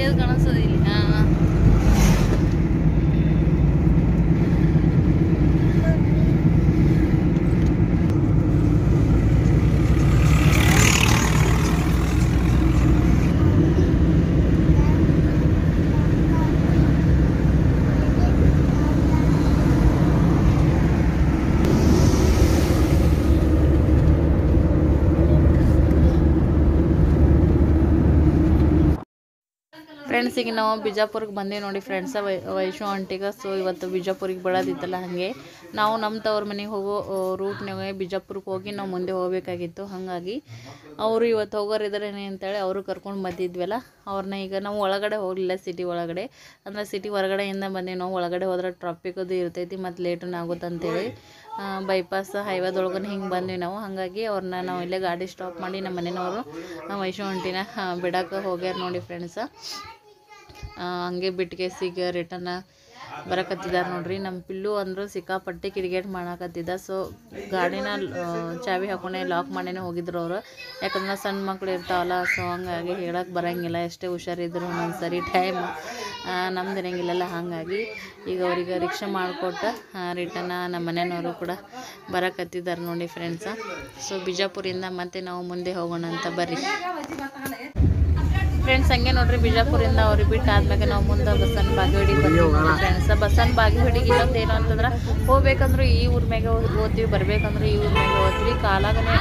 ತೆಗೆದು ಕಾಣಿಸ್ತದೆ ಇಲ್ಲಿ. ಫ್ರೆಂಡ್ಸ್, ಈಗ ನಾವು ಬಿಜಾಪುರಕ್ಕೆ ಬಂದೀವಿ ನೋಡಿ ಫ್ರೆಂಡ್ಸ, ವೈಶು ಆಂಟಿಗೆ. ಸೊ ಇವತ್ತು ಬಿಜಾಪುರಿಗೆ ಬೆಳೋದಿತ್ತಲ್ಲ, ಹಾಗೆ ನಾವು ನಮ್ಮ ತವ್ರ ಮನೆಗೆ ಹೋಗೋ ರೂಟ್ನಾಗೆ ಬಿಜಾಪುರಕ್ಕೆ ಹೋಗಿ ನಾವು ಮುಂದೆ ಹೋಗಬೇಕಾಗಿತ್ತು. ಹಾಗಾಗಿ ಅವರು ಇವತ್ತು ಹೋಗೋರಿದ್ದಾರೇನೆ ಅಂತೇಳಿ ಅವರು ಕರ್ಕೊಂಡು ಬಂದಿದ್ವಲ್ಲ, ಅವ್ರನ್ನ ಈಗ ನಾವು ಒಳಗಡೆ ಹೋಗಲಿಲ್ಲ, ಸಿಟಿ ಒಳಗಡೆ ಅಂದರೆ ಸಿಟಿ ಹೊರಗಡೆಯಿಂದ ಬಂದೀವಿ. ನಾವು ಒಳಗಡೆ ಹೋದ್ರೆ ಟ್ರಾಫಿಕ್ ಅದು ಇರ್ತೈತಿ ಮತ್ತು ಲೇಟನ್ನು ಆಗುತ್ತೆ ಅಂತೇಳಿ ಬೈಪಾಸ್ ಹೈವೇದೊಳಗನೆ ಹಿಂಗೆ ಬಂದ್ವಿ ನಾವು. ಹಾಗಾಗಿ ಅವ್ರನ್ನ ನಾವು ಇಲ್ಲೇ ಗಾಡಿ ಸ್ಟಾಪ್ ಮಾಡಿ ನಮ್ಮ ಮನೆಯವರು ವೈಶು ಆಂಟಿನ ಬಿಡೋಕೆ ಹೋಗ್ಯಾರ ನೋಡಿ ಫ್ರೆಂಡ್ಸ. ಹಂಗೆ ಬಿಟ್ಕೇಸಿಗೆ ರಿಟರ್ನ್ ಬರಕತ್ತಿದ್ದಾರೆ ನೋಡ್ರಿ. ನಮ್ಮ ಪಿಲ್ಲು ಅಂದರು ಸಿಕ್ಕಾಪಟ್ಟೆ ಕಿರಿಗೇಟ್ ಮಾಡಾಕತ್ತಿದ್ದ. ಸೊ ಗಾಡಿನ ಚಾವಿ ಹಾಕೊಂಡೆ ಲಾಕ್ ಮಾಡಿನೇ ಹೋಗಿದ್ರು ಅವರು, ಯಾಕಂದ್ರೆ ಸಣ್ಣ ಮಕ್ಳು ಇರ್ತಾವಲ್ಲ. ಸೊ ಹಂಗಾಗಿ ಹೇಳಕ್ಕೆ ಬರೋಂಗಿಲ್ಲ, ಎಷ್ಟೇ ಹುಷಾರಿದ್ರು ಒಂದೊಂದು ಸರಿ ಟೈಮ್ ನಮ್ದು ಇರೋಂಗಿಲ್ಲಲ್ಲ. ಹಾಗಾಗಿ ಈಗ ಅವ್ರಿಗೆ ರಿಕ್ಷಾ ಮಾಡಿಕೊಟ್ಟು ರಿಟರ್ನ ನಮ್ಮ ಮನೆಯವರು ಕೂಡ ಬರಕತ್ತಿದ್ದಾರೆ ನೋಡಿ ಫ್ರೆಂಡ್ಸ. ಸೊ ಬಿಜಾಪುರಿಂದ ಮತ್ತೆ ನಾವು ಮುಂದೆ ಹೋಗೋಣ ಅಂತ ಬರ್ರಿ ಫ್ರೆಂಡ್ಸ್. ಹಂಗೆ ನೋಡ್ರಿ, ಬಿಜಾಪುರಿಂದ ಅವ್ರಿಗೆ ಬಿಟ್ಟು ಆದ್ಮೇಲೆ ನಾವು ಮುಂದೆ ಬಸ್ಸನ್ನು ಬಾಗೇವಾಡಿಗೆ ಬರ್ತೀವಿ ನೋಡಿ ಫ್ರೆಂಡ್ಸ್. ಬಸ್ಸನ್ನು ಬಾಗೇವಾಡಿಗೆ ಇನ್ನೊಂದು ಏನು ಅಂತಂದ್ರೆ, ಹೋಗ್ಬೇಕಂದ್ರೆ ಈ ಊರ ಮ್ಯಾಗೆ ಓದ್ತೀವಿ, ಬರ್ಬೇಕಂದ್ರೆ ಈ ಊರ ಮ್ಯಾಗೆ ಓದ್ತೀವಿ. ಕಾಲಾಗನೇ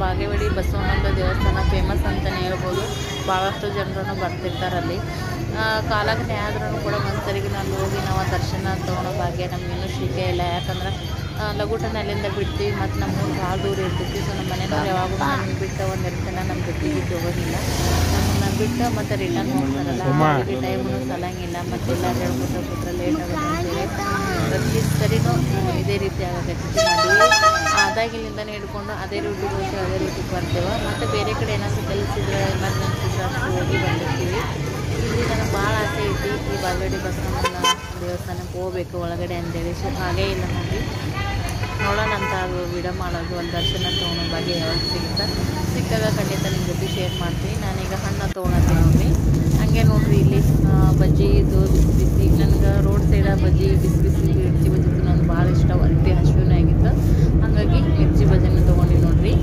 ಬಾಗೇವಾಡಿ ಬಸವಣ್ಣನ ದೇವಸ್ಥಾನ ಫೇಮಸ್ ಅಂತಲೇ ಹೇಳ್ಬೋದು. ಭಾಳಷ್ಟು ಜನರನ್ನು ಬರ್ತಿರ್ತಾರಲ್ಲಿ. ಕಾಲಾಗನೇ ಆದ್ರೂ ಕೂಡ ಒಂದ್ಸರಿಗೆ ನಾನು ಹೋಗಿ ನಾವು ದರ್ಶನ ತೊಗೊಳೋ ಭಾಗ್ಯ ನಮಗೇನು ಸಿಗೇ ಇಲ್ಲ. ಯಾಕಂದ್ರೆ ಲಘುಟನ ಅಲ್ಲಿಂದ ಬಿಡ್ತೀವಿ ಮತ್ತು ನಮ್ಮೂರು ಭಾಳ ದೂರ ಇರ್ತೈತಿ. ಸೊ ನಮ್ಮ ಮನೆಯವ್ರು ಯಾವಾಗೂ ನಮ್ಗೆ ಬಿಟ್ಟು ಒಂದು ದಿನ ನಮ್ಮ ಜೊತೆಗೆ ಹೋಗೋದಿಲ್ಲ. ನಮ್ಮನ್ನು ಬಿಟ್ಟು ಮತ್ತು ರಿಟರ್ನ್ ಹೋಗ್ತಾರಲ್ಲ, ಅವರಿಗೆ ಟೈಮೂ ಸಲಂಗಿಲ್ಲ. ಮತ್ತು ಎಲ್ಲ ಹೇಳ್ಕೊತ ಲೇಟ್ ಆಗುತ್ತೆ ಅಂತೇಳಿ ಪ್ರತಿ ಸರಿನೂ ಇದೇ ರೀತಿ ಆಗುತ್ತೆ. ಮದುವೆ ಆದಾಗಿಲಿಂದನೇ ಹಿಡ್ಕೊಂಡು ಅದೇ ರೂಟಿಗೆ ಹೋಗ್ತೀವಿ, ಅದೇ ರೂಟಿಗೆ ಬರ್ತೇವೆ. ಮತ್ತು ಬೇರೆ ಕಡೆ ಏನಾದರೂ ಕೆಲಸಿದ್ರೆ ಎಮರ್ಜೆನ್ಸಿ ಇದ್ರೆ ಅಷ್ಟು ಹೋಗಿ ಬಂದಿರ್ತೀವಿ. ಇಲ್ಲಿ ನನಗೆ ಭಾಳ ಆಸೆ ಐತಿ ಈ ಬಾಗೇವಾಡಿ ಬಸವಣ್ಣನ ದೇವಸ್ಥಾನಕ್ಕೆ ಹೋಗ್ಬೇಕು ಒಳಗಡೆ ಅಂತೇಳಿ. ಸೊ ಹಾಗೇ ಇಲ್ಲ ನೋಡಿ, ನೋಡೋಣ ಅಂತ ಅದು ವಿಡಿಯೋ ಮಾಡೋದು, ಅಲ್ಲಿ ದರ್ಶನ ತೊಗೊಳೋ ಬಗ್ಗೆ ಯಾವಾಗ ಸಿಕ್ಕಾಗ ಖಂಡಿತ ನಿಮ್ಮ ಜೊತೆ ಶೇರ್ ಮಾಡ್ತೀನಿ. ನಾನೀಗ ಹಣ್ಣು ತೊಗೊಳತ್ತೀನಿ ನೋಡಿರಿ. ಹಾಗೆ ನೋಡಿರಿ, ಇಲ್ಲಿ ಬಜ್ಜಿ ಇದು ಬಿಸಿ ಬಿಸಿ, ನನಗೆ ರೋಡ್ ಸೈಡ ಬಜ್ಜಿ ಬಿಸಿ ಬಿಸಿ ಮಿರ್ಚಿ ಬಜ್ಜಿ ತಿನ್ನೋದು ಭಾಳ ಇಷ್ಟ. ಹೊಟ್ಟೆ ಹಸಿವೇ ಆಗಿತ್ತು, ಹಾಗಾಗಿ ಮಿರ್ಚಿ ಬಜ್ಜಿನ ತೊಗೊಂಡು ನೋಡಿರಿ.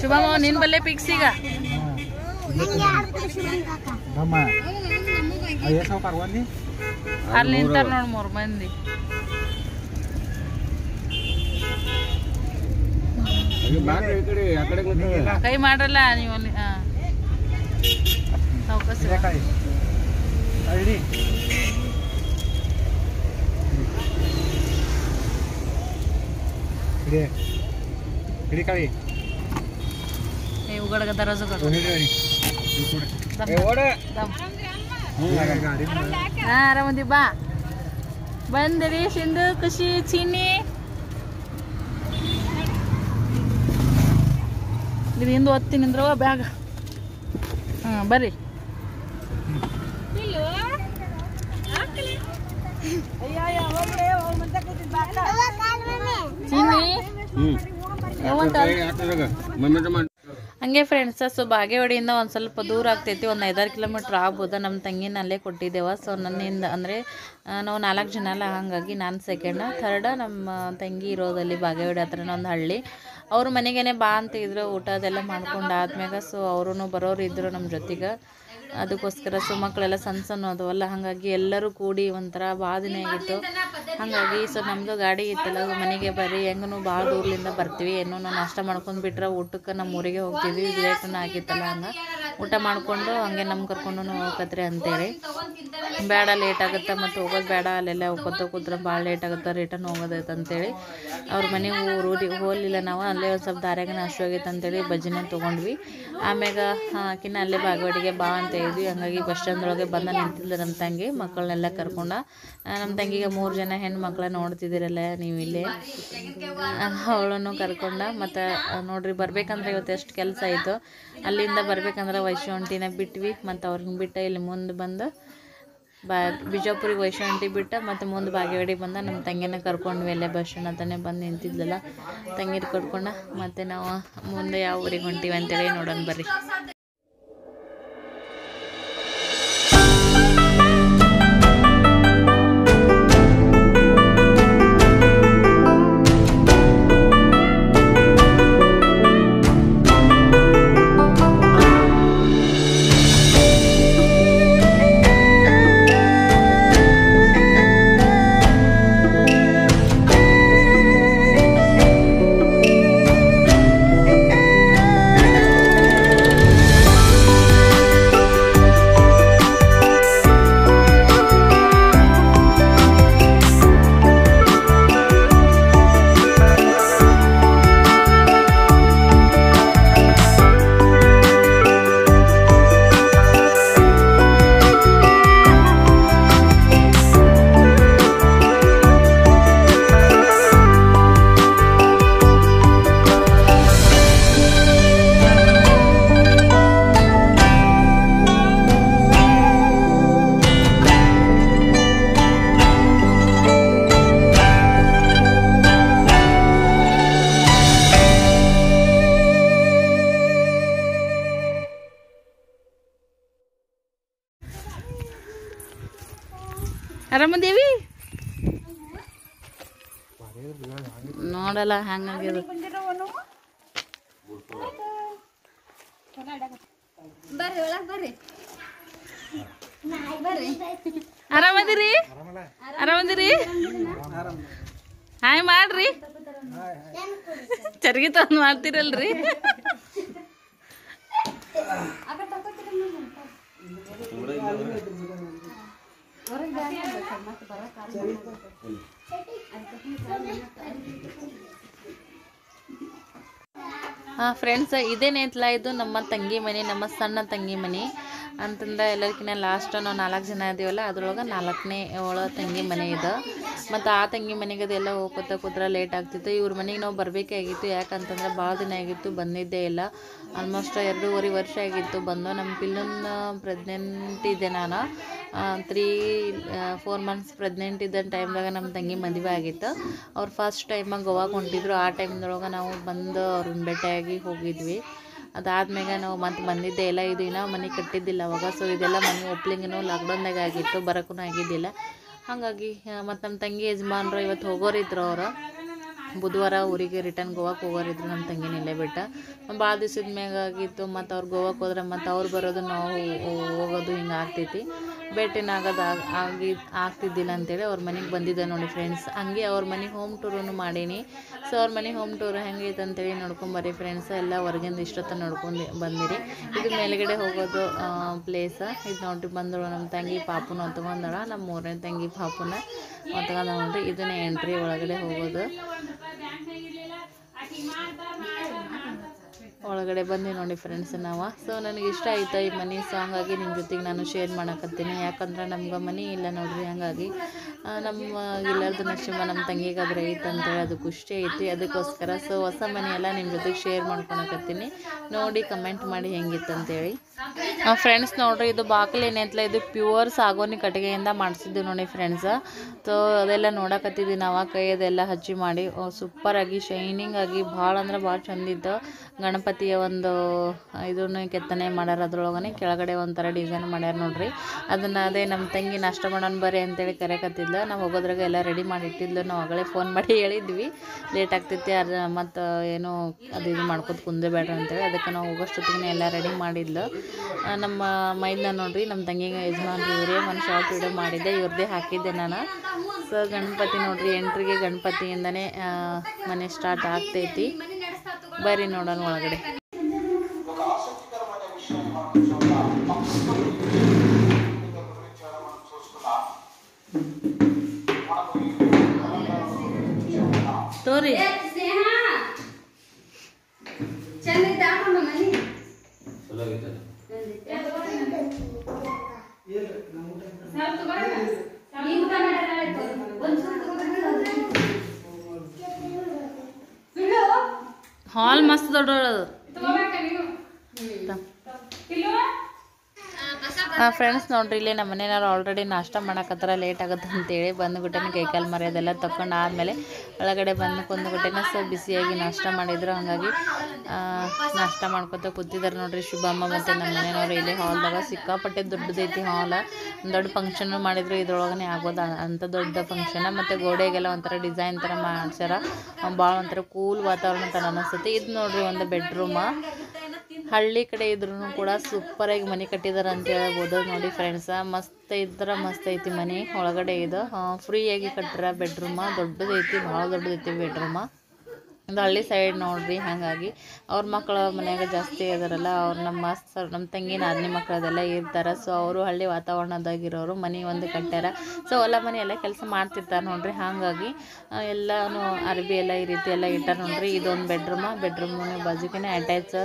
ಶುಭಮ್ಮ ನಿನ್ ಬಲ್ಲೆ ಪಿಕ್ಸ್ ಈಗ ಅಲ್ಲಿ ನಿಂತಾರ ನೋಡ್ 3 ಮಂದಿ. ಕೈ ಮಾಡ್ರಲ್ಲ ನೀವು ಅವಕಾಶ. उघड दरवाजा आरामदी बा ಬಂದಿರಿ. ಸಿಂಧು ಖುಷಿ ಚೀನಿ ಇದು ಹಿಂದೆ ಓದ್ತೀನಿ ಅಂದ್ರವ ಬ್ಯಾಗ. ಬರ್ರಿ ಚೀನಿ ಹಂಗೆ ಫ್ರೆಂಡ್ಸ. ಸೊ ಬಾಗೇವಾಡಿಯಿಂದ ಒಂದು ಸ್ವಲ್ಪ ದೂರ ಆಗ್ತೈತಿ, ಒಂದು 5-6 ಕಿಲೋಮೀಟ್ರ್ ಆಗ್ಬೋದು. ನಮ್ಮ ತಂಗಿನ ಅಲ್ಲೇ ಕೊಟ್ಟಿದ್ದೇವೆ. ಸೊ ನನ್ನಿಂದ ಅಂದರೆ ನಾವು 4 ಜನ ಅಲ್ಲ, ಹಾಗಾಗಿ ನಾನು ಸೆಕೆಂಡ್, ಥರ್ಡ್ ನಮ್ಮ ತಂಗಿ ಇರೋದಲ್ಲಿ ಬಾಗೇವಾಡಿ ಹತ್ರನ ಒಂದು ಹಳ್ಳಿ. ಅವರು ಮನೆಗೇನೆ ಬಾ ಅಂತ ಇದ್ರು, ಊಟ ಅದೆಲ್ಲ ಮಾಡ್ಕೊಂಡು ಆದ್ಮ್ಯಾಗ. ಸೊ ಅವರು ಬರೋರು ಇದ್ದರು ನಮ್ಮ ಜೊತೆಗೆ. ಅದಕ್ಕೋಸ್ಕರ ಸೊ ಮಕ್ಕಳೆಲ್ಲ ಸಣ್ಣ ಸಣ್ಣ ಅದವಲ್ಲ, ಹಾಗಾಗಿ ಎಲ್ಲರೂ ಕೂಡಿ ಒಂಥರ ಭಾಳ ದಿನ ಆಗಿತ್ತು. ಹಾಗಾಗಿ ಸೊ ನಮ್ಮದು ಗಾಡಿ ಇತ್ತಲ್ಲ, ಮನೆಗೆ ಬರ್ರಿ, ಹೆಂಗೂ ಭಾಳ ದೂರದಿಂದ ಬರ್ತೀವಿ, ಏನೋ ನಾವು ನಾಷ್ಟ ಮಾಡ್ಕೊಂಡು ಬಿಟ್ರೆ ಊಟಕ್ಕೆ ನಮ್ಮ ಊರಿಗೆ ಹೋಗ್ತೀವಿ. ಲೇಟನ್ನು ಆಗಿತ್ತಲ್ಲ, ಹಂಗೆ ಊಟ ಮಾಡಿಕೊಂಡು ಹಂಗೆ ನಮ್ಮ ಕರ್ಕೊಂಡು ಹೋಗತ್ರಿ ಅಂತೇಳಿ. ಬೇಡ ಲೇಟ್ ಆಗುತ್ತೆ ಮತ್ತು ಹೋಗೋದು ಬೇಡ, ಅಲ್ಲೆಲ್ಲ ಹೋಗ್ಕೊತ ಕೂತ್ರೆ ಭಾಳ ಲೇಟ್ ಆಗುತ್ತೆ, ರಿಟರ್ನ್ ಹೋಗೋದೈತೆ ಅಂತೇಳಿ ಅವ್ರ ಮನೆಗೆ ಹೋಗಲಿಲ್ಲ ನಾವು. ಅಲ್ಲೇ ಒಂದು ಸ್ವಲ್ಪ ದಾರ್ಯಾಗ ನಾಷ್ಟ ಆಗೈತೆ ಅಂತೇಳಿ ಬಜ್ಜಿನ ತೊಗೊಂಡ್ವಿ. ಆಮ್ಯಾಗ ಆಕಿನ ಅಲ್ಲೇ ಬಾಗೇವಾಡಿಗೆ ಬಾ ಅಂತ ಹೇಳಿದ್ವಿ. ಹಂಗಾಗಿ ಬಸ್ ಸ್ಟ್ಯಾಂಡೊಳಗೆ ಬಂದು ನಿಂತಿದ್ದೆ ನಮ್ಮ ತಂಗಿ, ಮಕ್ಕಳನ್ನೆಲ್ಲ ಕರ್ಕೊಂಡು. ನಮ್ಮ ತಂಗಿಗೆ 3 ಜನ ಹೆಣ್ಣು ಮಕ್ಕಳ ನೋಡ್ತಿದ್ದೀರಲ್ಲ ನೀವು ಇಲ್ಲೇ, ಅವಳನ್ನು ಕರ್ಕೊಂಡು. ಮತ್ತು ನೋಡ್ರಿ, ಬರ್ಬೇಕಂದ್ರೆ ಇವತ್ತು ಎಷ್ಟು ಕೆಲಸ ಆಯಿತು. ಅಲ್ಲಿಂದ ಬರ್ಬೇಕಂದ್ರೆ ವೈಶು ಆಂಟಿನ ಬಿಟ್ವಿ, ಮತ್ತು ಅವ್ರನ್ನ ಬಿಟ್ಟು ಇಲ್ಲಿ ಮುಂದೆ ಬಂದು ಬಿಜಾಪುರಿಗೆ ವೈಶಾಂಟಿ ಬಿಟ್ಟು ಮತ್ತು ಮುಂದೆ ಬಾಗೇವಾಡಿಗೆ ಬಂದ ನಮ್ಮ ತಂಗಿನ ಕರ್ಕೊಂಡ್ವಿ ಅಲ್ಲೇ ಬಸ್ ಸ್ಟ್ಯಾಂಡ್ ಹತ್ರನೇ ಬಂದು ನಿಂತಿದ್ಲಲ್ಲ ತಂಗಿನ ಕರ್ಕೊಂಡು ಮತ್ತು ನಾವು ಮುಂದೆ ಯಾವ ಊರಿಗೆ ಹೊಂಟೀವಿ ಅಂತೇಳಿ ನೋಡೋಣ ಬರ್ರಿ. ಆರಾಮದೇವಿ ನೋಡಲ್ಲ ಹಂಗಾಗ್ಯದ. ಆರಾಮದಿರಿ ಆರಾಮದಿರಿ ಹಾಯ್ ಮಾಡ್ರಿ ಚರ್ಗಿ ತಂದು ಮಾಡ್ತೀರಲ್ರಿ. ಫ್ರೆಂಡ್ಸ್ ಇದೇನೈತಲ್ಲ ಇದು ನಮ್ಮ ತಂಗಿ ಮನೆ, ನಮ್ಮ ಸಣ್ಣ ತಂಗಿ ಮನೆ ಅಂತಂದ್ರೆ ಎಲ್ಲರಿಗಿನ್ನ ಲಾಸ್ಟ್ ನಾವು 4 ಜನ ಇದೀವಲ್ಲ ಅದ್ರೊಳಗೆ 4ನೇ ತಂಗಿ ಮನೆ ಇದೆ. ಮತ್ತು ಆ ತಂಗಿ ಮನೆಗೆ ಅದೆಲ್ಲ ಹೋಗ್ಕೋತ ಕೂತ್ರೆ ಲೇಟ್ ಆಗ್ತಿತ್ತು. ಇವ್ರ ಮನೆಗೆ ನಾವು ಬರಬೇಕಾಗಿತ್ತು, ಯಾಕಂತಂದ್ರೆ ಭಾಳ ದಿನ ಆಗಿತ್ತು ಬಂದಿದ್ದೇ ಇಲ್ಲ. ಆಲ್ಮೋಸ್ಟ್ 2.5 ವರ್ಷ ಆಗಿತ್ತು ಬಂದು. ನಮ್ಮ ಪಿಲ್ಲನ್ನ ಪ್ರೆಗ್ನೆಂಟ್ ಇದ್ದೆ ನಾನು, 3-4 ಮಂತ್ಸ್ ಪ್ರೆಗ್ನೆಂಟ್ ಇದ್ದ ಟೈಮ್ದಾಗ ನಮ್ಮ ತಂಗಿ ಮದುವೆ ಆಗಿತ್ತು. ಅವ್ರು ಫಸ್ಟ್ ಟೈಮಾಗ ಗೋವಾಗೆ ಹೊಂಟಿದ್ರು. ಆ ಟೈಮ್ದೊಳಗೆ ನಾವು ಬಂದು ಅವ್ರನ್ನ ಭೇಟಿಯಾಗಿ ಹೋಗಿದ್ವಿ. ಅದಾದ್ಮೇಲೆ ನಾವು ಮತ್ತೆ ಬಂದಿದ್ದೇ ಇಲ್ಲ. ಇದು ಇನ್ನೂ ಮನೆ ಕಟ್ಟಿದ್ದಿಲ್ಲ ಅವಾಗ. ಸೊ ಇದೆಲ್ಲ ಮನೆ ಓಪ್ಲಿಂಗು ಲಾಕ್ಡೌನ್ದಾಗ ಆಗಿತ್ತು, ಬರೋಕ್ಕೂ ಆಗಿದ್ದಿಲ್ಲ. ಹಾಗಾಗಿ ಮತ್ತು ನಮ್ಮ ತಂಗಿ ಯಜಮಾನ್ರು ಇವತ್ತು ಹೋಗೋರಿದ್ರು. ಅವರು ಬುಧವಾರ ಊರಿಗೆ ರಿಟರ್ನ್ ಗೋವಾಕ್ಕೆ ಹೋಗೋರಿದ್ರು ನಮ್ಮ ತಂಗಿನ ಇಲ್ಲೇ ಬಿಟ್ಟು. ಭಾಳ ದಿವ್ಸದ ಮ್ಯಾಗ ಆಗಿತ್ತು. ಮತ್ತು ಅವ್ರು ಗೋವಾಕ್ಕೆ ಹೋದ್ರೆ ಮತ್ತು ಅವ್ರು ಬರೋದು ನಾವು ಹೋಗೋದು ಹಿಂಗೆ ಆಗ್ತೈತಿ. ಭೇಟಿನ ಆಗೋದು ಆಗ್ತಿದ್ದಿಲ್ಲ ಅಂತೇಳಿ ಅವ್ರ ಮನೆಗೆ ಬಂದಿದ್ದೆ ನೋಡಿ ಫ್ರೆಂಡ್ಸ್. ಹಂಗೆ ಅವ್ರ ಮನೆಗೆ ಹೋಮ್ ಟೂರನ್ನು ಮಾಡೀನಿ. ಸೊ ಅವ್ರ ಮನೆ ಹೋಮ್ ಟೂರ್ ಹೆಂಗೈತೆ ಅಂತೇಳಿ ನೋಡ್ಕೊಂಬರ್ರಿ ಫ್ರೆಂಡ್ಸ್. ಎಲ್ಲ ಹೊರಗಿಂದ ಇಷ್ಟೊತ್ತ ನೋಡ್ಕೊಂಡು ಬಂದಿರಿ. ಇದು ಮೇಲ್ಗಡೆ ಹೋಗೋದು ಪ್ಲೇಸ್. ಇದು ನೋಡ್ರಿ ಬಂದಳು ನಮ್ಮ ತಂಗಿ ಪಾಪುನ ಹೊತ್ಕೊಂಡಳ, ನಮ್ಮ 3ನೇ ತಂಗಿ ಪಾಪುನ ಹೊತ್ಕೊಂಡ ನೋಡ್ರಿ. ಇದನ್ನೇ ಎಂಟ್ರಿ ಒಳಗಡೆ ಹೋಗೋದು. ಒಳಗಡೆ ಬಂದು ನೋಡಿ ಫ್ರೆಂಡ್ಸ್ ನಾವು. ಸೊ ನನಗೆ ಇಷ್ಟ ಆಯ್ತು ಈ ಮನೆ. ಸೊ ಹಂಗಾಗಿ ನಿಮ್ಮ ಜೊತೆಗೆ ನಾನು ಶೇರ್ ಮಾಡಕತ್ತೀನಿ. ಯಾಕಂದ್ರೆ ನಮ್ಗೆ ಮನೆ ಇಲ್ಲ ನೋಡ್ರಿ. ಹಾಗಾಗಿ ನಮ್ಮ ಎಲ್ಲರದು ನಕ್ಷಮ ನಮ್ಮ ತಂಗಿಗಾದ್ರೆ ಐತೆ ಅಂತೇಳಿ ಅದು ಖುಷಿ ಐತಿ, ಅದಕ್ಕೋಸ್ಕರ. ಸೊ ಹೊಸ ಮನೆಯೆಲ್ಲ ನಿಮ್ಮ ಜೊತೆಗೆ ಶೇರ್ ಮಾಡ್ಕೊಳಕತ್ತೀನಿ. ನೋಡಿ ಕಮೆಂಟ್ ಮಾಡಿ ಹೆಂಗಿತ್ತು ಅಂತೇಳಿ. ಫ್ರೆಂಡ್ಸ್ ನೋಡ್ರಿ ಇದು ಬಾಗಿಲು ಏನೈತಲ್ಲ ಇದು ಪ್ಯೂರ್ ಸಾಗೋನಿ ಕಟ್ಟಿಗೆಯಿಂದ ಮಾಡಿಸಿದ್ದು ನೋಡಿ ಫ್ರೆಂಡ್ಸ್. ಸೊ ಅದೆಲ್ಲ ನೋಡಕತ್ತಿದ್ವಿ ನಾವು. ಕೈ ಅದೆಲ್ಲ ಹಚ್ಚಿ ಮಾಡಿ ಸೂಪರಾಗಿ ಶೈನಿಂಗ್ ಆಗಿ ಭಾಳ ಅಂದ್ರೆ ಭಾಳ ಚಂದಿತ್ತು. ಗಣಪತಿಯ ಒಂದು ಇದನ್ನು ಕೆತ್ತನೆ ಮಾಡ್ಯಾರ. ಅದ್ರೊಳಗನೆ ಕೆಳಗಡೆ ಒಂಥರ ಡಿಸೈನ್ ಮಾಡ್ಯಾರ ನೋಡ್ರಿ. ಅದನ್ನು ಅದೇ ನಮ್ಮ ತಂಗಿ ನಾಷ್ಟ ಮಾಡೋಣ ಬರ್ರಿ ಅಂತೇಳಿ ಕರೆಯಕತ್ತಿದ್ಲು. ನಾವು ಹೋಗೋದ್ರಾಗ ಎಲ್ಲ ರೆಡಿ ಮಾಡಿ ಇಟ್ಟಿದ್ಲು. ನಾವು ಆಗಲೇ ಫೋನ್ ಮಾಡಿ ಹೇಳಿದ್ವಿ ಲೇಟ್ ಆಗ್ತೈತಿ, ಅದು ಮತ್ತು ಏನೋ ಅದು ಇದು ಮಾಡ್ಕೊತ ಕುಂದಬೇಡ್ರಿ ಅಂತೇಳಿ. ಅದಕ್ಕೆ ನಾವು ಹೋಗೋಷ್ಟೊತ್ತಿಗೆ ಎಲ್ಲ ರೆಡಿ ಮಾಡಿದ್ಲು. ನಮ್ಮ ಮೈದನ್ನ ನೋಡ್ರಿ ನಮ್ಮ ತಂಗಿಗೆ ಯಜಮಾನ್ರು ಇವರೇ ಒಂದು ಶಾರ್ಟ್ ವಿಡಿಯೋ ಮಾಡಿದ್ದೆ, ಇವ್ರದ್ದೇ ಹಾಕಿದ್ದೆ ನಾನು. ಸೊ ಗಣಪತಿ ನೋಡ್ರಿ ಎಂಟ್ರಿಗೆ ಗಣಪತಿಯಿಂದನೇ ಮನೆ ಸ್ಟಾರ್ಟ್ ಆಗ್ತೈತಿ. ಬರ್ರಿ ನೋಡೋಣ ಒಳಗಡೆ. ತೋರಿ ಹಾಲ್ ಮಸ್ತ್ ದೊಡ್ಡದು. ಫ್ರೆಂಡ್ಸ್ ನೋಡ್ರಿ ಇಲ್ಲಿ ನಮ್ಮ ಮನೆಯವ್ರು ಆಲ್ರೆಡಿ ನಾಷ್ಟ ಮಾಡಕತ್ತಾರ, ಲೇಟ್ ಆಗುತ್ತೆ ಅಂತೇಳಿ ಬಂದುಬಿಟ್ಟೆನ ಕೈಕಾಲು ಮರೆಯೋದೆಲ್ಲ ತಗೊಂಡು ಆದಮೇಲೆ ಒಳಗಡೆ ಬಂದು ಕುಂದುಬಿಟ್ಟೆನ. ಸೊ ಬಿಸಿಯಾಗಿ ನಾಷ್ಟ ಮಾಡಿದ್ರು, ಹಾಗಾಗಿ ನಾಷ್ಟ ಮಾಡ್ಕೊತ ಕೂತಿದ್ದಾರೆ ನೋಡ್ರಿ ಶುಭಮ್ಮ ಮತ್ತು ನಮ್ಮ ಮನೆಯವ್ರು. ಇಲ್ಲಿ ಹಾಲ್ದಾಗ ಸಿಕ್ಕಾಪಟ್ಟೆ ದೊಡ್ಡದೈತಿ ಹಾಲ್, ದೊಡ್ಡ ಫಂಕ್ಷನ್ ಮಾಡಿದ್ರು ಇದ್ರೊಳಗನೆ ಆಗೋದು ಅಂಥ ದೊಡ್ಡ ಫಂಕ್ಷನ್. ಮತ್ತು ಗೋಡೆಗೆಲ್ಲ ಒಂಥರ ಡಿಸೈನ್ ಥರ ಮಾಡ್ಸ್ಯಾರ, ಭಾಳ ಒಂಥರ ಕೂಲ್ ವಾತಾವರಣ ಥರ ಅನ್ನಿಸ್ತೈತಿ. ಇದು ನೋಡ್ರಿ ಒಂದು ಬೆಡ್ರೂಮ. ಹಳ್ಳಿ ಕಡೆ ಇದ್ರೂ ಕೂಡ ಸೂಪರಾಗಿ ಮನೆ ಕಟ್ಟಿದ್ದಾರೆ ಅಂತ ಹೇಳ್ಬೋದು ನೋಡಿ ಫ್ರೆಂಡ್ಸ. ಮಸ್ತ್ ಇದ್ರೆ ಮಸ್ತ್ ಐತಿ ಮನೆ. ಒಳಗಡೆ ಇದು ಫ್ರೀಯಾಗಿ ಕಟ್ಟಿರ ಬೆಡ್ರೂಮ, ದೊಡ್ಡದೈತಿ, ಭಾಳ ದೊಡ್ಡದೈತಿ ಬೆಡ್ರೂಮ. ಇದು ಹಳ್ಳಿ ಸೈಡ್ ನೋಡ್ರಿ. ಹಾಗಾಗಿ ಅವ್ರ ಮಕ್ಕಳು ಮನ್ಯಾಗ ಜಾಸ್ತಿ ಇದಾರಲ್ಲ, ಅವ್ರು ನಮ್ಮ ತಂಗಿ ನಾದಿನಿ ಮಕ್ಕಳು ಅದೆಲ್ಲ ಇರ್ತಾರೆ. ಸೊ ಅವರು ಹಳ್ಳಿ ವಾತಾವರಣದಾಗಿರೋರು ಮನೆ ಒಂದು ಕಟ್ಟ್ಯಾರ. ಸೊ ಹೊಲ ಮನೆ ಎಲ್ಲ ಕೆಲಸ ಮಾಡ್ತಿರ್ತಾರೆ ನೋಡ್ರಿ. ಹಾಗಾಗಿ ಎಲ್ಲನೂ ಅರ್ಬಿ ಎಲ್ಲ ಈ ರೀತಿ ಎಲ್ಲ ಇಟ್ಟಾರೆ ನೋಡ್ರಿ. ಇದೊಂದು ಬೆಡ್ರೂಮ್ ಬಾಜುಕಿನೇ ಅಟ್ಯಾಚ್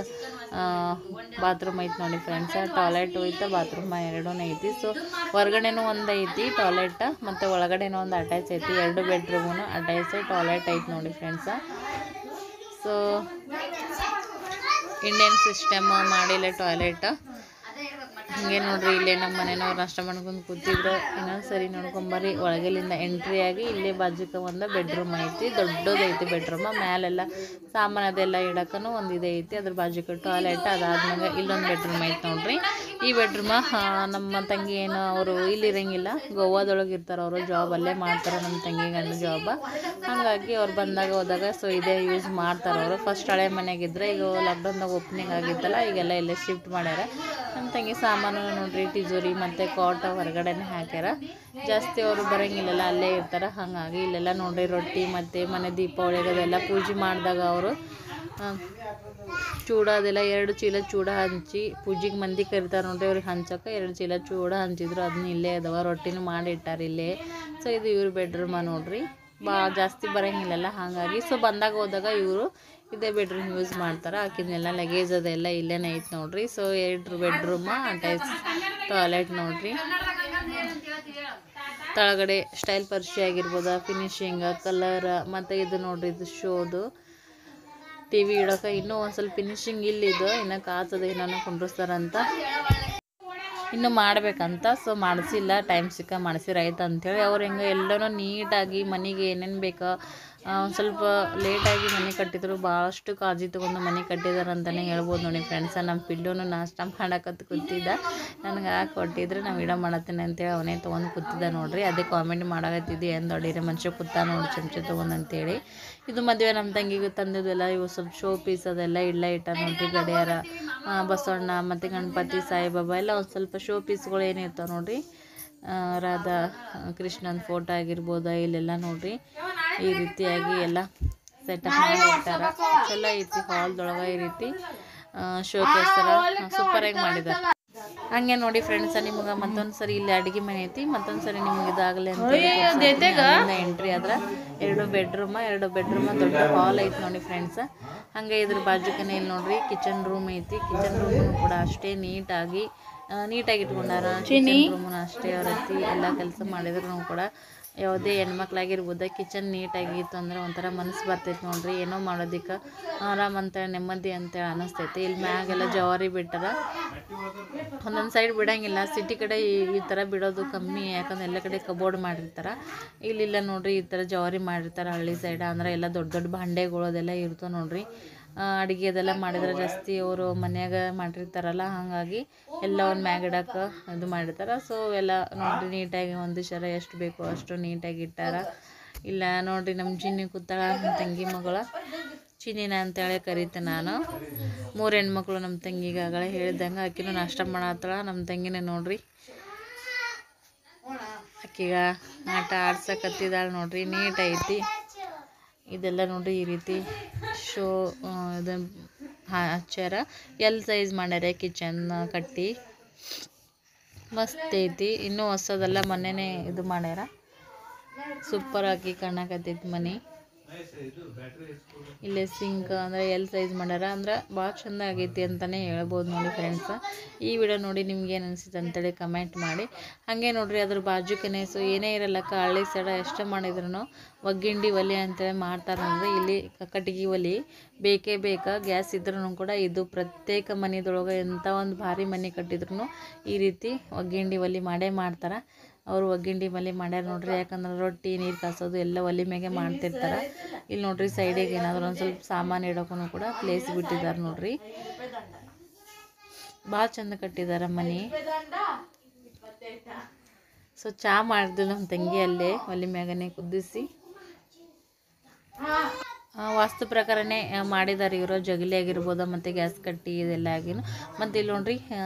ಬಾತ್ರೂಮ್ ಐತಿ ನೋಡಿ ಫ್ರೆಂಡ್ಸ್. ಟಾಯ್ಲೆಟ್ ಐತೆ, ಬಾತ್ರೂಮ್ ಎರಡೂ ಐತಿ. ಸೊ ಹೊರಗಡೆನೂ ಒಂದು ಐತಿ ಟಾಯ್ಲೆಟ್, ಮತ್ತು ಒಳಗಡೆನೂ ಒಂದು ಅಟ್ಯಾಚ್ ಐತಿ. 2 ಬೆಡ್ರೂಮೂ ಅಟ್ಯಾಚ್ ಟಾಯ್ಲೆಟ್ ಐತಿ ನೋಡಿ ಫ್ರೆಂಡ್ಸ. ಸೊ ಇಂಡಿಯನ್ ಸಿಸ್ಟಮ್ ಮಾಡಿಲ್ಲ ಟಾಯ್ಲೆಟ್. ಹಾಗೆ ನೋಡ್ರಿ ಇಲ್ಲೇ ನಮ್ಮ ಮನೆಯವ್ರು ನಾಷ್ಟ ಮಾಡ್ಕೊಂಡು ಕೂತಿದ್ರು. ಇನ್ನೊಂದು ಸರಿ ನೋಡ್ಕೊಂಬರ್ರಿ. ಒಳಗಲಿಂದ ಎಂಟ್ರಿ ಆಗಿ ಇಲ್ಲೇ ಬಾಜುಕ ಒಂದು ಬೆಡ್ರೂಮ್ ಐತಿ, ದೊಡ್ಡದೈತಿ ಬೆಡ್ರೂಮ್. ಮ್ಯಾಲೆಲ್ಲ ಸಾಮಾನು ಅದೆಲ್ಲ ಇಡಕ್ಕೂ ಒಂದು ಇದೆ ಐತಿ, ಅದ್ರ ಬಾಜುಕ ಟಾಯ್ಲೆಟ್. ಅದಾದ್ಮೇಲೆ ಇಲ್ಲೊಂದು ಬೆಡ್ರೂಮ್ ಐತಿ ನೋಡ್ರಿ. ಈ ಬೆಡ್ರೂಮ ನಮ್ಮ ತಂಗಿ ಏನು ಅವರು ಇಲ್ಲಿ ಇರಂಗಿಲ್ಲ, ಗೋವಾದೊಳಗೆ ಇರ್ತಾರೆ ಅವರು, ಜಾಬ್ ಅಲ್ಲೇ ಮಾಡ್ತಾರೆ ನಮ್ಮ ತಂಗಿ ಗಂಡು ಜಾಬ್. ಹಾಗಾಗಿ ಅವ್ರು ಬಂದಾಗ ಹೋದಾಗ ಸೊ ಇದೇ ಯೂಸ್ ಮಾಡ್ತಾರೆ ಅವರು. ಫಸ್ಟ್ ಹಳೆ ಮನೆಯಾಗಿದ್ದರೆ, ಈಗ ಲಾಕ್ಡೌನ್ದಾಗ ಓಪನಿಂಗ್ ಆಗಿತ್ತಲ್ಲ, ಈಗೆಲ್ಲ ಇಲ್ಲೇ ಶಿಫ್ಟ್ ಮಾಡ್ಯಾರ. ನಮ್ಮ ತಂಗಿ ಸಾಮಾನು ನೋಡ್ರಿ ತಿಜೋರಿ ಮತ್ತು ಕಾಟ ಹೊರಗಡೆನೇ ಹಾಕ್ಯಾರ. ಜಾಸ್ತಿ ಅವರು ಬರೋಂಗಿಲ್ಲಲ್ಲ, ಅಲ್ಲೇ ಇರ್ತಾರೆ. ಹಾಗಾಗಿ ಇಲ್ಲೆಲ್ಲ ನೋಡ್ರಿ ರೊಟ್ಟಿ ಮತ್ತು ಮನೆ ದೀಪಾವಳಿಗದೆಲ್ಲ ಪೂಜೆ ಮಾಡಿದಾಗ ಅವರು ಚೂಡ ಅದೆಲ್ಲ 2 ಚೀಲ ಚೂಡ ಹಂಚಿ ಪೂಜೆಗೆ ಮಂದಿ ಕರಿತಾರೆ ನೋಡ್ರಿ. ಅವ್ರಿಗೆ ಹಂಚಕ್ಕೆ 2 ಚೀಲ ಚೂಡ ಹಂಚಿದ್ರು, ಅದನ್ನ ಇಲ್ಲೇ ಅದಾವ. ರೊಟ್ಟಿನೂ ಮಾಡಿ ಇಟ್ಟಾರ ಇಲ್ಲೇ. ಸೊ ಇದು ಇವ್ರ ಬೆಡ್ರೂಮ ನೋಡ್ರಿ. ಜಾಸ್ತಿ ಬರೋಂಗಿಲ್ಲಲ್ಲ, ಹಾಗಾಗಿ ಸೊ ಬಂದಾಗ ಹೋದಾಗ ಇವರು ಇದೇ ಬೆಡ್ರೂಮ್ ಯೂಸ್ ಮಾಡ್ತಾರೆ. ಆಕಿನೆಲ್ಲ ಲಗೇಜ್ ಅದೆಲ್ಲ ಇಲ್ಲೇನೇ ಐತೆ ನೋಡ್ರಿ. ಸೊ 2 ಬೆಡ್ರೂಮ ಅಟ್ಯಾಚ್ ಟಾಯ್ಲೆಟ್ ನೋಡ್ರಿ. ತಳಗಡೆ ಸ್ಟೈಲ್ ಪರ್ಶಿ ಆಗಿರ್ಬೋದು, ಫಿನಿಶಿಂಗ್ ಕಲರ್, ಮತ್ತು ಇದು ನೋಡ್ರಿ ಇದು ಶೋದು TV ಇಡೋಕೆ ಇನ್ನೂ ಒಂದು ಸ್ವಲ್ಪ ಫಿನಿಶಿಂಗ್ ಇಲ್ಲಿದ್ದು, ಇನ್ನು ಕಾಚದ ಏನೋ ಕುಂಡ್ರಿಸ್ತಾರಂತ, ಇನ್ನೂ ಮಾಡಬೇಕಂತ. ಸೊ ಮಾಡಿಸಿಲ್ಲ, ಟೈಮ್ ಸಿಕ್ಕ ಮಾಡಿಸಿರಾಯ್ತು ಅಂಥೇಳಿ ಅವ್ರು ಹೆಂಗೆ ಎಲ್ಲನೂ ನೀಟಾಗಿ ಮನೆಗೆ ಏನೇನು ಬೇಕೋ ಒಂದು ಸ್ವಲ್ಪ ಲೇಟಾಗಿ ಮನೆ ಕಟ್ಟಿದ್ರು. ಭಾಳಷ್ಟು ಕಾಳಜಿ ತೊಗೊಂಡು ಮನೆ ಕಟ್ಟಿದಾರೆ ಅಂತಲೇ ಹೇಳ್ಬೋದು ನೋಡಿ ಫ್ರೆಂಡ್ಸ. ನಮ್ಮ ಪಿಲ್ಲೂನು ನಾಷ್ಟ ಮಾಡಕತ್ತು ಕೂತಿದ್ದ, ನನಗೆ ಕೊಟ್ಟಿದ್ರೆ ನಾವು ಇಡ ಮಾಡತ್ತೇನೆ ಅಂತೇಳಿ ಅವನೇ ತೊಗೊಂಡು ಕೂತಿದ್ದ ನೋಡ್ರಿ. ಅದೇ ಕಾಮೆಂಟ್ ಮಾಡಕತ್ತಿದ್ದೆ, ಏನು ದೊಡ್ಡಿರ ಮನುಷ್ಯ ಕೂತ ನೋಡಿ ಚಮಚ ತೊಗೊಂಡು ಅಂತೇಳಿ. ಇದು ಮದುವೆ ನಮ್ಮ ತಂಗಿಗೆ ತಂದಿದ್ದೆಲ್ಲ ಇವು ಸ್ವಲ್ಪ ಶೋ ಪೀಸ್ ಅದೆಲ್ಲ ಇಟ್ಟ ನೋಡ್ರಿ. ಗಡಿಯಾರ, ಬಸವಣ್ಣ ಮತ್ತು ಗಣಪತಿ, ಸಾಯಿಬಾಬಾ ಎಲ್ಲ ಒಂದು ಸ್ವಲ್ಪ ಶೋ ಪೀಸ್ಗಳು ಏನಿರ್ತಾವೆ ನೋಡ್ರಿ. ರಾಧಾ ಕೃಷ್ಣನ ಫೋಟೋ ಆಗಿರ್ಬೋದು, ಇಲ್ಲೆಲ್ಲ ನೋಡ್ರಿ ಈ ರೀತಿಯಾಗಿ ಎಲ್ಲ ಸೆಟಪ್ ಮಾಡಿ ಇಟ್ಟಾರ. ಚಲೋ ಐತಿ ಹಾಲ್ದೊಳಗೆ ಈ ರೀತಿ ಶೋ ಕೇಸ್ ಥರ ಸೂಪರಾಗಿ ಮಾಡಿದ್ದಾರೆ. ಹಂಗೆ ನೋಡಿ ಫ್ರೆಂಡ್ಸ, ನಿಮ್ಗೆ ಮತ್ತೊಂದು ಸರಿ ಇಲ್ಲಿ ಅಡುಗೆ ಮನೆ ಐತಿ, ಮತ್ತೊಂದು ಸರಿ ನಿಮ್ಗೆ ಇದಾಗಲಿ ಅಂತ ಎಂಟ್ರಿ ಆದ್ರೆ 2 ಬೆಡ್ರೂಮ ದೊಡ್ಡ ಹಾಲ್ ಐತಿ ನೋಡಿ ಫ್ರೆಂಡ್ಸ. ಹಂಗೆ ಇದ್ರ ಬಾಜುಕನೇ ಇಲ್ಲಿ ನೋಡ್ರಿ ಕಿಚನ್ ರೂಮ್ ಐತಿ. ಕಿಚನ್ ರೂಮ್ ಕೂಡ ಅಷ್ಟೇ ನೀಟಾಗಿ ಇಟ್ಕೊಂಡಾರ. ಕಿಚನ್ ರೂಮ್ನ ಅಷ್ಟೇ ಅವ್ರ ಐತಿ. ಎಲ್ಲ ಕೆಲಸ ಮಾಡಿದ್ರು ಕೂಡ ಯಾವುದೇ ಹೆಣ್ಮಕ್ಳಾಗಿರ್ಬೋದು ಕಿಚನ್ ನೀಟಾಗಿತ್ತು ಅಂದ್ರೆ ಒಂಥರ ಮನಸ್ಸು ಬರ್ತೈತೆ ನೋಡ್ರಿ. ಏನೋ ಮಾಡೋದಕ್ಕೆ ಆರಾಮ್ ಅಂತೇಳಿ ನೆಮ್ಮದಿ ಅಂತೇಳಿ ಅನ್ನಿಸ್ತೈತಿ. ಇಲ್ಲಿ ಮ್ಯಾಗೆಲ್ಲ ಜವಾರಿ ಬಿಟ್ಟಾರ, ಒಂದೊಂದು ಸೈಡ್ ಬಿಡೋಂಗಿಲ್ಲ. ಸಿಟಿ ಕಡೆ ಈ ಥರ ಬಿಡೋದು ಕಮ್ಮಿ, ಯಾಕಂದ್ರೆ ಎಲ್ಲ ಕಡೆ ಕಬೋರ್ಡ್ ಮಾಡಿರ್ತಾರೆ. ಇಲ್ಲಿಲ್ಲ ನೋಡ್ರಿ ಈ ಥರ ಜವಾರಿ ಮಾಡಿರ್ತಾರೆ ಹಳ್ಳಿ ಸೈಡ್. ಅಂದ್ರೆ ಎಲ್ಲ ದೊಡ್ಡ ದೊಡ್ಡ ಭಾಂಡೆಗಳು ಅದೆಲ್ಲ ಇರ್ತವೆ ನೋಡ್ರಿ. ಅಡುಗೆ ಅದೆಲ್ಲ ಮಾಡಿದ್ರೆ ಜಾಸ್ತಿ ಅವರು ಮನ್ಯಾಗ ಮಾಡಿರ್ತಾರಲ್ಲ, ಹಾಗಾಗಿ ಎಲ್ಲ ಒಂದು ಮ್ಯಾಗ ಇಡಕ್ಕೆ ಇದು ಮಾಡಿರ್ತಾರೆ. ಸೊ ಎಲ್ಲ ನೋಡ್ರಿ ನೀಟಾಗಿ ಹೊಂದಿಸ್ಯಾರ, ಎಷ್ಟು ಬೇಕೋ ಅಷ್ಟು ನೀಟಾಗಿ ಇಟ್ಟಾರ. ಇಲ್ಲ ನೋಡ್ರಿ ನಮ್ಮ ಚಿನ್ನಿ ಕೂತಾಳ, ನಮ್ಮ ತಂಗಿ ಮಗಳ ಚಿನ್ನಿನ ಅಂತೇಳಿ ಕರೀತೆ ನಾನು. 3 ಹೆಣ್ಮಕ್ಳು ನಮ್ಮ ತಂಗಿಗೆ ಆಗಲೇ ಹೇಳಿದಂಗೆ. ಆಕಿನೂ ನಾಷ್ಟ ಮಾಡತ್ತಾಳ. ನಮ್ಮ ತಂಗಿನೇ ನೋಡ್ರಿ ಆಕಿಗ ಆಟ ಆಡ್ಸಕತ್ತಿದ್ದಾಳೆ ನೋಡ್ರಿ. ನೀಟ್ ಐತಿ ಇದೆಲ್ಲ ನೋಡ್ರಿ. ಈ ರೀತಿ ಶೋ ಇದು ಹಚ್ಚಾರ. ಎಲ್ ಸೈಜ್ ಮಾಡ್ಯಾರ ಕಿಚನ್ ಕಟ್ಟಿ, ಮಸ್ತ್ ಐತಿ. ಇನ್ನೂ ಹೊಸದೆಲ್ಲ ಮೊನ್ನೆನೇ ಇದು ಮಾಡ್ಯಾರ. ಸೂಪರ್ ಆಗಿ ಕಾಣಕತ್ತೈತಿ ಮನೆ. ಇಲ್ಲೇ ಸಿಂಕ್ ಅಂದರೆ ಎಲ್ ಸೈಜ್ ಮಾಡ್ಯಾರ, ಅಂದ್ರೆ ಭಾಳ ಚಂದ ಆಗೈತಿ ಅಂತಲೇ ಹೇಳ್ಬೋದು ನೋಡಿ ಫ್ರೆಂಡ್ಸ. ಈ ವಿಡಿಯೋ ನೋಡಿ ನಿಮ್ಗೆ ಏನು ಅನಿಸುತ್ತೆ ಅಂತೇಳಿ ಕಮೆಂಟ್ ಮಾಡಿ. ಹಾಗೆ ನೋಡಿರಿ ಅದ್ರ ಬಾಜು ಕೆನೆಸು ಏನೇ ಇರಲ್ಲಕ್ಕ ಹಳ್ಳಿ ಸೈಡ ಎಷ್ಟು ಮಾಡಿದ್ರು ಒಗ್ಗಿಂಡಿ ಒಲೆ ಅಂತೇಳಿ ಮಾಡ್ತಾರೆ ನೋಡ್ರಿ. ಇಲ್ಲಿ ಕಟ್ಟಿಗೆ ಒಲೆ ಬೇಕೇ ಬೇಕಾ, ಗ್ಯಾಸ್ ಇದ್ರೂ ಕೂಡ ಇದು ಪ್ರತ್ಯೇಕ ಮನೆದೊಳಗೆ ಎಂಥ ಒಂದು ಭಾರಿ ಮನೆ ಕಟ್ಟಿದ್ರು ಈ ರೀತಿ ಒಗ್ಗಿಂಡಿ ಒಲೆ ಮಾಡೇ ಮಾಡ್ತಾರೆ. ಅವರು ಒಗ್ಗಿಂಡಿ ಒಲೆ ಮಾಡ್ಯಾರ ನೋಡ್ರಿ, ಯಾಕಂದ್ರೆ ರೊಟ್ಟಿ ನೀರು ಕಾಸೋದು ಎಲ್ಲ ಒಲೆ ಮ್ಯಾಗೆ ಮಾಡ್ತಿರ್ತಾರೆ. ಇಲ್ಲಿ ನೋಡ್ರಿ ಸೈಡಿಗೆ ಏನಾದರೂ ಒಂದು ಸ್ವಲ್ಪ ಸಾಮಾನು ಇಡೋಕ್ಕೂ ಕೂಡ ಪ್ಲೇಸ್ ಬಿಟ್ಟಿದ್ದಾರೆ ನೋಡ್ರಿ. ಭಾಳ ಚಂದ ಕಟ್ಟಿದ್ದಾರೆ ಮನೆ. ಸೊ ಚಹಾ ಮಾಡಿದ್ವಿ ನಮ್ಮ ತಂಗಿ ಅಲ್ಲೇ ಒಲೆ ಮ್ಯಾಗನೆ ಕುದಿಸಿ. ವಾಸ್ತು ಪ್ರಕಾರನೇ ಮಾಡಿದ್ದಾರೆ ಇವರು, ಜಗಲಿ ಆಗಿರ್ಬೋದು ಮತ್ತು ಗ್ಯಾಸ್ ಕಟ್ಟಿ ಇದೆಲ್ಲ ಆಗಿನ. ಮತ್ತು ಇಲ್ಲಿ ನೋಡ್ರಿ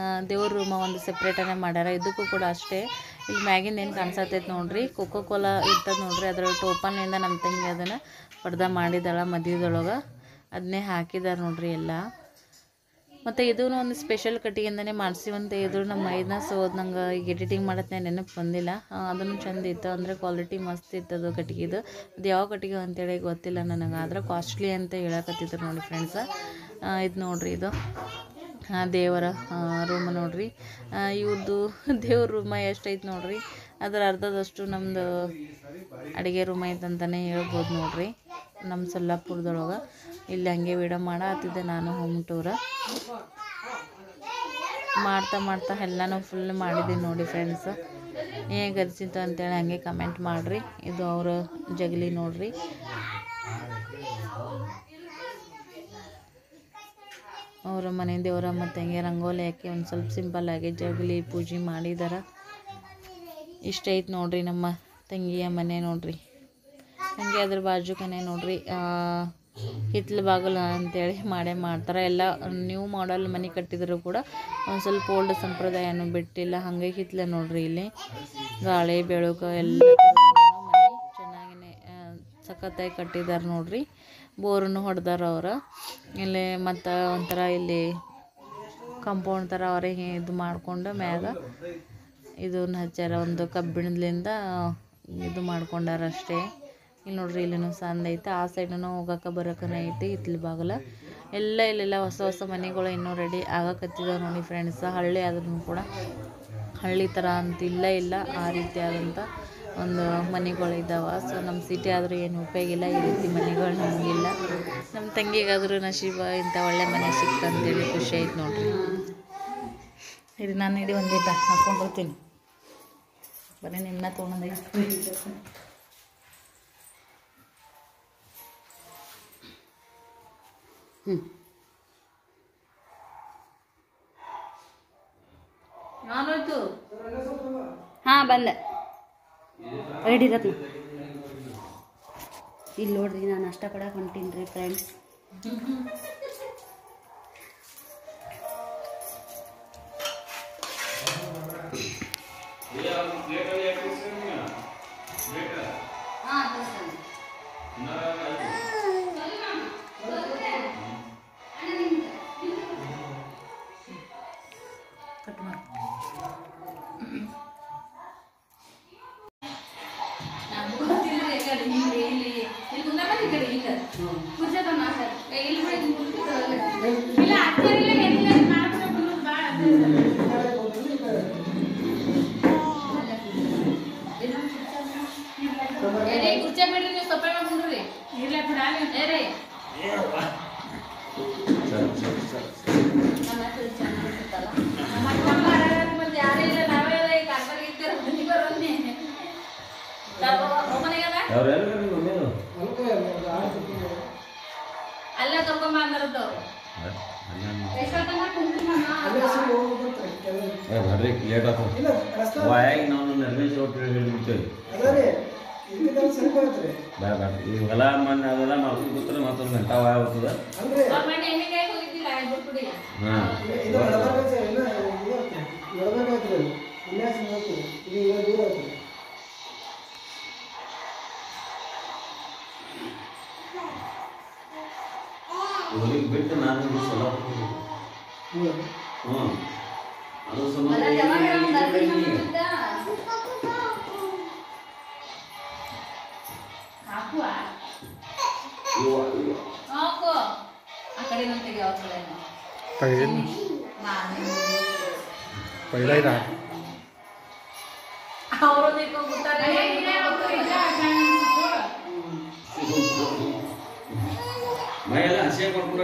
ದೇವ್ರ ರೂಮ ಒಂದು ಸೆಪ್ರೇಟನೇ ಮಾಡ್ಯಾರ. ಇದಕ್ಕೂ ಕೂಡ ಅಷ್ಟೇ ಇಲ್ಲಿ ಮ್ಯಾಗಿಂದ ಏನು ಕಾಣಿಸತೈತೆ ನೋಡ್ರಿ, ಕೋಕೋ ಕೋಲಾ ಇರ್ತದೆ ನೋಡ್ರಿ, ಅದರ ಟೋಪನ್ನಿಂದ ನಮ್ಮ ತಂಗಿ ಅದನ್ನು ಪಡ್ದ ಮಾಡಿದಾಳ ಮದುವೆದೊಳಗೆ, ಅದನ್ನೇ ಹಾಕಿದ್ದಾರೆ ನೋಡ್ರಿ ಎಲ್ಲ. ಮತ್ತು ಇದೂ ಒಂದು ಸ್ಪೆಷಲ್ ಕಟ್ಟಿಗೆಯಿಂದನೇ ಮಾಡಿಸಿವಂತ ಇದ್ರು ನಮ್ಮ ಮೈದನ. ಸೊ ಅದು ನಂಗೆ ಈಗ ಎಡಿಟಿಂಗ್ ಮಾಡತ್ತೆ ನೆನಪು ಬಂದಿಲ್ಲ. ಅದನ್ನು ಚಂದ ಇತ್ತು, ಅಂದರೆ ಕ್ವಾಲಿಟಿ ಮಸ್ತ್ ಇತ್ತು ಅದು ಕಟ್ಟಿಗೆದು. ಅದು ಯಾವ ಕಟ್ಟಿಗೆ ಅಂತೇಳಿ ಗೊತ್ತಿಲ್ಲ ನನಗೆ, ಆದ್ರೆ ಕಾಸ್ಟ್ಲಿ ಅಂತ ಹೇಳಕತ್ತಿದ್ರು ನೋಡಿ ಫ್ರೆಂಡ್ಸ. ಇದು ನೋಡ್ರಿ ಇದು ದೇವರ ರೂಮ್ ನೋಡ್ರಿ. ಇವ್ರದ್ದು ದೇವ್ರ ರೂಮ ಎಷ್ಟೈತೆ ನೋಡ್ರಿ, ಅದರ ಅರ್ಧದಷ್ಟು ನಮ್ಮದು ಅಡುಗೆ ರೂಮ್ ಐತೆ ಅಂತಲೇ ಹೇಳ್ಬೋದು ನೋಡ್ರಿ ನಮ್ಮ ಸೊಲ್ಲಾಪುರದೊಳಗೆ. ಇಲ್ಲಿ ಹಂಗೆ ವಿಡಿಯೋ ಮಾಡತ್ತಿದ್ದೆ ನಾನು ಹೋಮ್ ಟೂರ ಮಾಡ್ತಾ ಎಲ್ಲನೂ ಫುಲ್ ಮಾಡಿದ್ದೀನಿ ನೋಡಿ ಫ್ರೆಂಡ್ಸ್. ಹೇಗೆ ಅನಿಸಿತು ಅಂತೇಳಿ ಹಂಗೆ ಕಮೆಂಟ್ ಮಾಡಿರಿ. ಇದು ಅವರ ಜಗಲಿ ನೋಡ್ರಿ. ಅವರ ಮನೆ ದೇವರ ಮತ್ತು ಹಂಗೆ ರಂಗೋಲಿ ಹಾಕಿ ಒಂದು ಸ್ವಲ್ಪ ಸಿಂಪಲ್ಲಾಗಿ ಜಗಲಿ ಪೂಜೆ ಮಾಡಿದಾರೆ. ಇಷ್ಟ ಐತೆ ನೋಡ್ರಿ ನಮ್ಮ ತಂಗಿಯ ಮನೆ ನೋಡ್ರಿ. ಹಾಗೆ ಅದ್ರ ಬಾಜುಕನೆ ನೋಡ್ರಿ ಹಿತ್ಲು ಬಾಗಿಲು ಅಂತೇಳಿ ಮಾಡೇ ಮಾಡ್ತಾರೆ. ಎಲ್ಲ ನ್ಯೂ ಮಾಡಲ್ ಮನೆ ಕಟ್ಟಿದ್ರು ಕೂಡ ಒಂದು ಸ್ವಲ್ಪ ಓಲ್ಡ್ ಸಂಪ್ರದಾಯನೂ ಬಿಟ್ಟಿಲ್ಲ. ಹಾಗೆ ಹಿತ್ಲೆ ನೋಡ್ರಿ, ಇಲ್ಲಿ ಗಾಳಿ ಬೆಳಕು ಎಲ್ಲ ಮನೆ ಚೆನ್ನಾಗಿನೇ ಸಖತ್ತಾಗಿ ಕಟ್ಟಿದ್ದಾರೆ ನೋಡ್ರಿ. ಬೋರನ್ನು ಹೊಡೆದಾರ ಅವರು. ಇಲ್ಲಿ ಮತ್ತು ಒಂಥರ ಇಲ್ಲಿ ಕಾಂಪೌಂಡ್ ಥರ ಅವರೇ ಇದು ಮಾಡಿಕೊಂಡು ಮ್ಯಾಗ ಇದನ್ನ ಹಚ್ಚಾರ, ಒಂದು ಕಬ್ಬಿಣದಿಂದ ಇದು ಮಾಡ್ಕೊಂಡಾರ ಅಷ್ಟೇ. ಇಲ್ಲಿ ನೋಡ್ರಿ ಇಲ್ಲಿನೂ ಸಂದ ಐತೆ, ಆ ಸೈಡೂ ಹೋಗಕ್ಕೆ ಬರೋಕನ ಐತಿ ಹಿತ್ಲು ಬಾಗಿಲ. ಇಲ್ಲೆಲ್ಲ ಹೊಸ ಮನೆಗಳು ಇನ್ನೂ ರೆಡಿ ಆಗಕತ್ತಿದಾವೆ ನೋಡಿ ಫ್ರೆಂಡ್ಸ್. ಹಳ್ಳಿ ಆದ್ರೂ ಕೂಡ ಹಳ್ಳಿ ಥರ ಅಂತ ಇಲ್ಲ ಆ ರೀತಿ ಆದಂಥ ಒಂದು ಮನೆಗಳು ಇದ್ದಾವೆ. ಸೊ ನಮ್ಮ ಸಿಟಿ ಆದರೂ ಏನು ಉಪಯೋಗ ಇಲ್ಲ, ಈ ರೀತಿ ಮನೆಗಳು ನಮಗಿಲ್ಲ. ನಮ್ಮ ತಂಗಿಗಾದರೂ ನಶೀಬ ಇಂಥ ಒಳ್ಳೆ ಮನೆ ಸಿಕ್ತಂತೇಳಿ ಖುಷಿ ಆಯ್ತು ನೋಡ್ರಿ. ಇದು ನಾನು ಇಡೀ ಒಂದಿಟ ಹಾಕ್ಕೊಂಡು ಬರ್ತೀನಿ, ಬರೀ ನಿಮ್ಮನ್ನ ತೊಗೊಂಡು ಹಾಂ ಬಂದೆ ರೆಡಿ ರತ್ನ. ಇಲ್ಲಿ ನೋಡ್ರಿ ನಾನು ನಾಷ್ಟ ಕೊಡಕ್ಕೆ ಹೊಂಟೀನಿ ರೀ ಫ್ರೆಂಡ್ಸ್. ಅಲ್ಲ ಕರ್ಕೊಂಬ ಅಂದರದ್ದು ಲೇಟ್ ಆಗ್ತದೆ ವಾಯಾಗಿ ನಾವು ನರ್ವೇಶ್ ಹೇಳ್ಬಿಡ್ತೇವೆ. ಇವೆಲ್ಲ ಮೊನ್ನೆ ಅದೆಲ್ಲ ಮಾಡ್ಕೊಂಡು ಕೂತ್ರೆ ಮತ್ತೊಂದು ಗಂಟೆ ವಾಯ ಹೋಗ್ತದೆ. ಇವರಿಗೆ ಬಿಟ್ಟು ನಾನು ಸಲ ಅದು ಸಂಬಂಧ ಹಾಕೋ ಆ ಕಡೆ ನಂತೆಗೆ ಯಾವ ಕಡೆ ತೆಗೆದಿಲ್ಲ पहिला ही रहा ಅವರು ನಿಂತ್ಕೊಂಡ್ಬಿಡ್ತಾರೆ ಮೈ ಎಲ್ಲ ಹಸಿ ಮಾಡ್ಕೊಂಡು